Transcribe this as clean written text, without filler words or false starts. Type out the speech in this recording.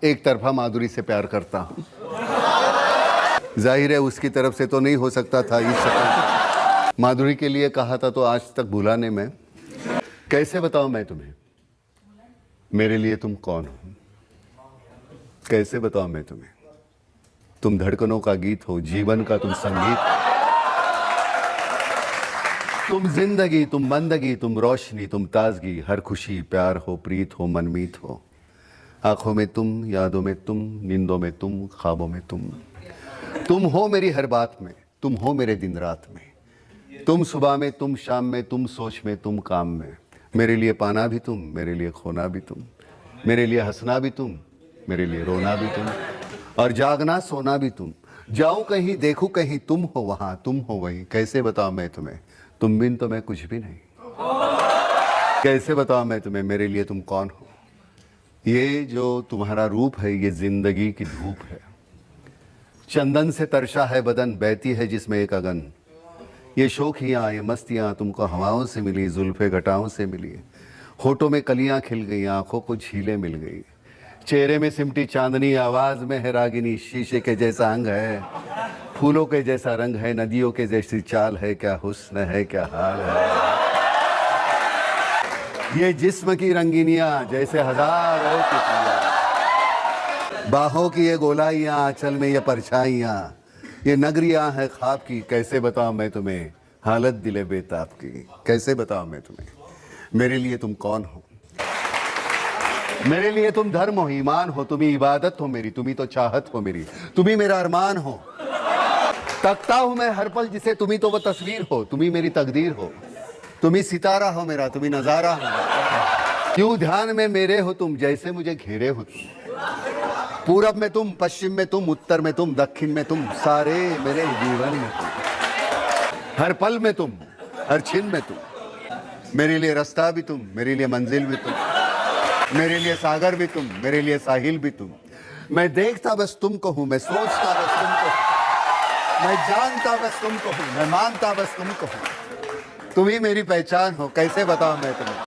एक तरफा माधुरी से प्यार करता हूँ। जाहिर है उसकी तरफ से तो नहीं हो सकता था इस शक्ल। माधुरी के लिए कहा था तो आज तक भूला नहीं मैं। कैसे बताऊं मैं तुम्हें मेरे लिए तुम कौन हो? कैसे बताऊं मैं तुम्हें? तुम धड़कनों का गीत हो, जीवन का तुम संगीत, तुम जिंदगी, तुम बंदगी, तुम रोशनी, तुम ताजगी, हर खुशी प्यार हो, प्रीत हो, मनमीत हो। आंखों में तुम, यादों में तुम, नींदों में तुम, ख्वाबों में तुम हो मेरी हर बात में, तुम हो मेरे दिन रात में, तुम सुबह में, तुम शाम में, तुम सोच में, तुम काम में। मेरे लिए पाना भी तुम, मेरे लिए खोना भी तुम, मेरे लिए हंसना भी तुम, मेरे लिए रोना भी तुम, और जागना सोना भी तुम। जाऊं कहीं देखूं कहीं, तुम हो वहां, तुम हो वहीं। कैसे बताऊं मैं तुम्हें, तुम बिन तो मैं कुछ भी नहीं। कैसे बताऊं मैं तुम्हें मेरे लिए तुम कौन हो? ये जो तुम्हारा रूप है ये जिंदगी की धूप है, चंदन से तरशा है बदन, बहती है जिसमें एक अगन। ये शोखियां, ये मस्तियां तुमको हवाओं से मिली, जुल्फे घटाओं से मिली, होठों में कलियां खिल गई, आंखों को झीलें मिल गई, चेहरे में सिमटी चांदनी, आवाज में है रागिनी। शीशे के जैसा अंग है, फूलों के जैसा रंग है, नदियों के जैसी चाल है, क्या हुस्न है, क्या हाल है। ये जिस्म की रंगीनियां जैसे हजारों तितलियां, बाहों की ये गोलाइयां, आंचल में ये परछाइयां, ये नगरियां हैं ख्वाब की। कैसे बताऊं मैं तुम्हें हालत दिले बेताब की? कैसे बताऊं मैं तुम्हें मेरे लिए तुम कौन हो? मेरे लिए तुम धर्म हो, ईमान हो, तुम्ही इबादत हो मेरी, तुम्ही तो चाहत हो मेरी, तुम्ही मेरा अरमान हो। तकता हूं मैं हर पल जिसे, तुम्ही तो वो तस्वीर हो, तुम्ही मेरी तकदीर हो, तुम्ही सितारा हो मेरा, तुम्ही नजारा हो। क्यों ध्यान में मेरे हो तुम, जैसे मुझे घेरे हो तुम। पूरब में तुम, पश्चिम में तुम, उत्तर में तुम, दक्षिण में तुम, सारे मेरे जीवन में तुम, हर पल में तुम, हर छिन में तुम। मेरे लिए रास्ता भी तुम, मेरे लिए मंजिल भी तुम, मेरे लिए सागर भी तुम, मेरे लिए साहिल भी तुम। मैं देखता बस तुमको हूं, मैं सोचता बस तुमको हूं, मैं जानता बस तुमको हूं, मैं मानता बस तुमको हूं। तुम ही मेरी पहचान हो। कैसे बताऊं मैं तुम्हें?